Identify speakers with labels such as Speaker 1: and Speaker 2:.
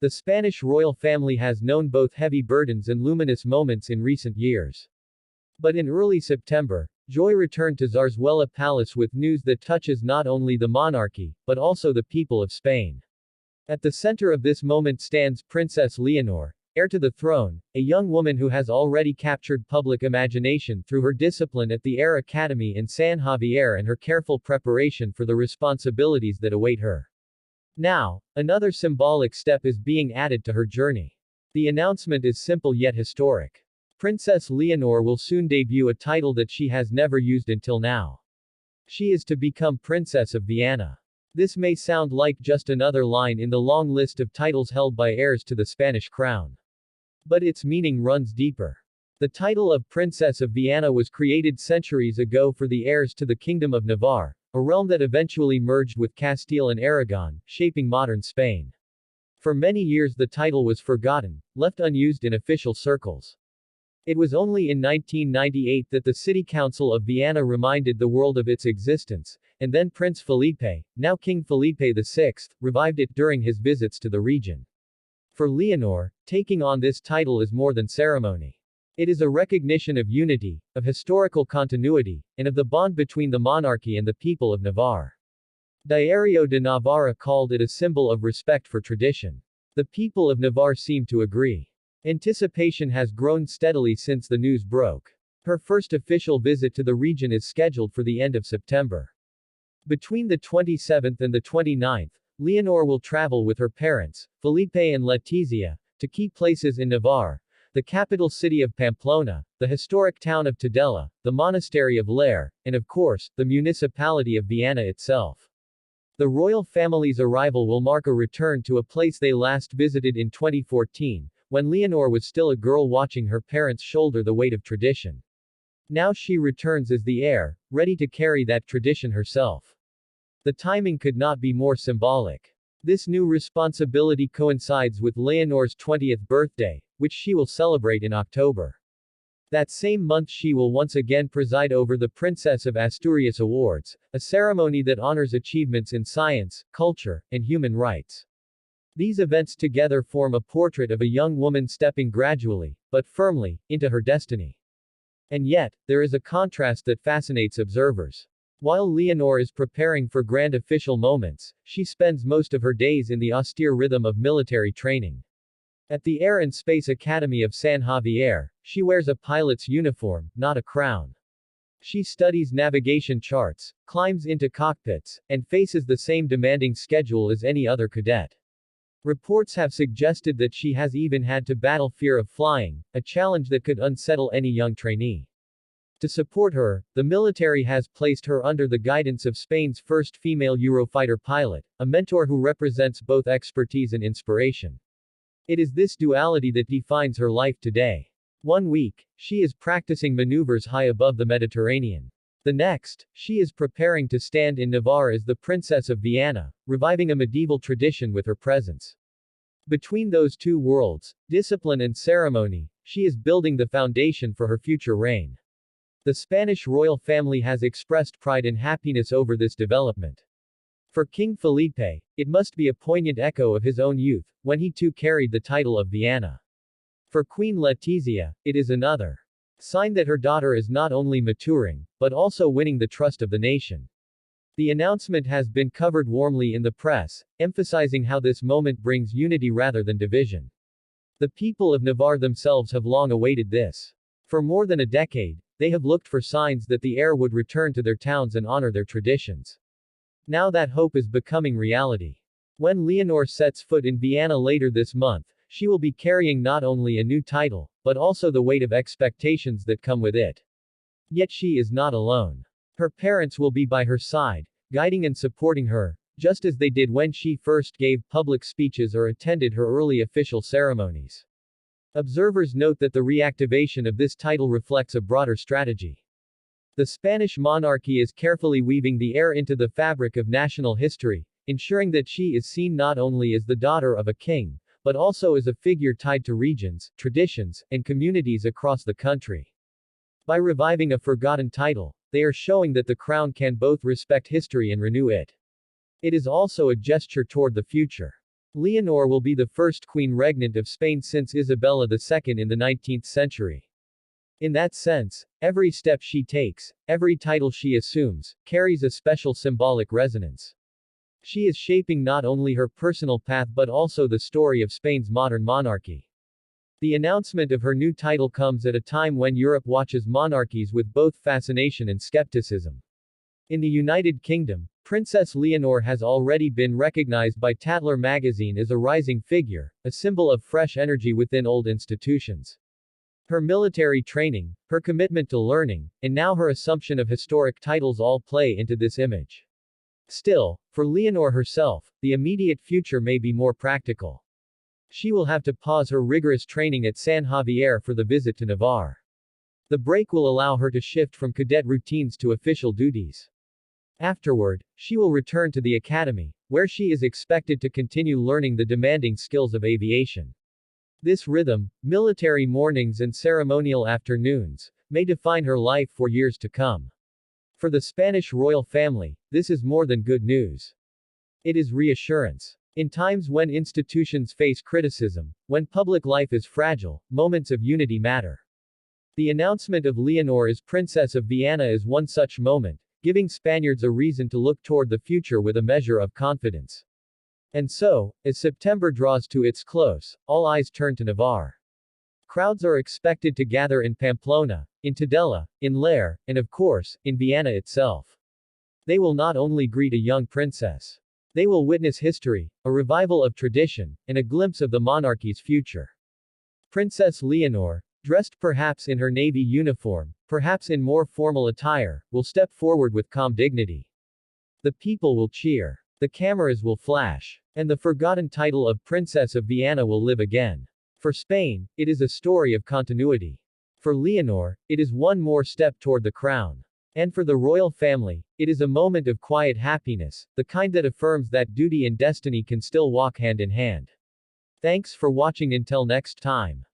Speaker 1: The Spanish royal family has known both heavy burdens and luminous moments in recent years. But in early September, joy returned to Zarzuela Palace with news that touches not only the monarchy, but also the people of Spain. At the center of this moment stands Princess Leonor, heir to the throne, a young woman who has already captured public imagination through her discipline at the Air Academy in San Javier and her careful preparation for the responsibilities that await her. Now, another symbolic step is being added to her journey. The announcement is simple yet historic. Princess Leonor will soon debut a title that she has never used until now. She is to become Princess of Viana. This may sound like just another line in the long list of titles held by heirs to the Spanish crown. But its meaning runs deeper. The title of Princess of Viana was created centuries ago for the heirs to the Kingdom of Navarre, a realm that eventually merged with Castile and Aragon, shaping modern Spain. For many years the title was forgotten, left unused in official circles. It was only in 1998 that the City Council of Viana reminded the world of its existence, and then Prince Felipe, now King Felipe VI, revived it during his visits to the region. For Leonor, taking on this title is more than ceremony. It is a recognition of unity, of historical continuity, and of the bond between the monarchy and the people of Navarre. Diario de Navarra called it a symbol of respect for tradition. The people of Navarre seem to agree. Anticipation has grown steadily since the news broke. Her first official visit to the region is scheduled for the end of September. Between the 27th and the 29th, Leonor will travel with her parents, Felipe and Letizia, to key places in Navarre, the capital city of Pamplona, the historic town of Tudela, the monastery of Lair, and of course, the municipality of Viana itself. The royal family's arrival will mark a return to a place they last visited in 2014, when Leonor was still a girl watching her parents shoulder the weight of tradition. Now she returns as the heir, ready to carry that tradition herself. The timing could not be more symbolic. This new responsibility coincides with Leonor's 20th birthday, which she will celebrate in October. That same month she will once again preside over the Princess of Asturias Awards, a ceremony that honors achievements in science, culture, and human rights. These events together form a portrait of a young woman stepping gradually, but firmly, into her destiny. And yet, there is a contrast that fascinates observers. While Leonor is preparing for grand official moments, she spends most of her days in the austere rhythm of military training. At the Air and Space Academy of San Javier, she wears a pilot's uniform, not a crown. She studies navigation charts, climbs into cockpits, and faces the same demanding schedule as any other cadet. Reports have suggested that she has even had to battle fear of flying, a challenge that could unsettle any young trainee. To support her, the military has placed her under the guidance of Spain's first female Eurofighter pilot, a mentor who represents both expertise and inspiration. It is this duality that defines her life today. One week, she is practicing maneuvers high above the Mediterranean. The next, she is preparing to stand in Navarre as the Princess of Viana, reviving a medieval tradition with her presence. Between those two worlds, discipline and ceremony, she is building the foundation for her future reign. The Spanish royal family has expressed pride and happiness over this development. For King Felipe, it must be a poignant echo of his own youth, when he too carried the title of Viana. For Queen Letizia, it is another sign that her daughter is not only maturing, but also winning the trust of the nation. The announcement has been covered warmly in the press, emphasizing how this moment brings unity rather than division. The people of Navarre themselves have long awaited this. For more than a decade, they have looked for signs that the heir would return to their towns and honor their traditions. Now that hope is becoming reality. When Leonor sets foot in Viana later this month, she will be carrying not only a new title, but also the weight of expectations that come with it. Yet she is not alone. Her parents will be by her side, guiding and supporting her, just as they did when she first gave public speeches or attended her early official ceremonies. Observers note that the reactivation of this title reflects a broader strategy. The Spanish monarchy is carefully weaving the heir into the fabric of national history, ensuring that she is seen not only as the daughter of a king, but also as a figure tied to regions, traditions, and communities across the country. By reviving a forgotten title, they are showing that the crown can both respect history and renew it. It is also a gesture toward the future. Leonor will be the first queen regnant of Spain since Isabella II in the 19th century. In that sense, every step she takes, every title she assumes, carries a special symbolic resonance. She is shaping not only her personal path but also the story of Spain's modern monarchy. The announcement of her new title comes at a time when Europe watches monarchies with both fascination and skepticism. In the United Kingdom, Princess Leonor has already been recognized by Tatler magazine as a rising figure, a symbol of fresh energy within old institutions. Her military training, her commitment to learning, and now her assumption of historic titles all play into this image. Still, for Leonor herself, the immediate future may be more practical. She will have to pause her rigorous training at San Javier for the visit to Navarre. The break will allow her to shift from cadet routines to official duties. Afterward, she will return to the academy, where she is expected to continue learning the demanding skills of aviation. This rhythm, military mornings and ceremonial afternoons, may define her life for years to come. For the Spanish royal family, this is more than good news. It is reassurance. In times when institutions face criticism, when public life is fragile, moments of unity matter. The announcement of Leonor as Princess of Viana is one such moment, giving Spaniards a reason to look toward the future with a measure of confidence. And so, as September draws to its close, all eyes turn to Navarre. Crowds are expected to gather in Pamplona, in Tudela, in Lair, and of course, in Viana itself. They will not only greet a young princess. They will witness history, a revival of tradition, and a glimpse of the monarchy's future. Princess Leonor, dressed perhaps in her navy uniform, perhaps in more formal attire, will step forward with calm dignity. The people will cheer. The cameras will flash. And the forgotten title of Princess of Viana will live again. For Spain, it is a story of continuity. For Leonor, it is one more step toward the crown. And for the royal family, it is a moment of quiet happiness, the kind that affirms that duty and destiny can still walk hand in hand. Thanks for watching until next time.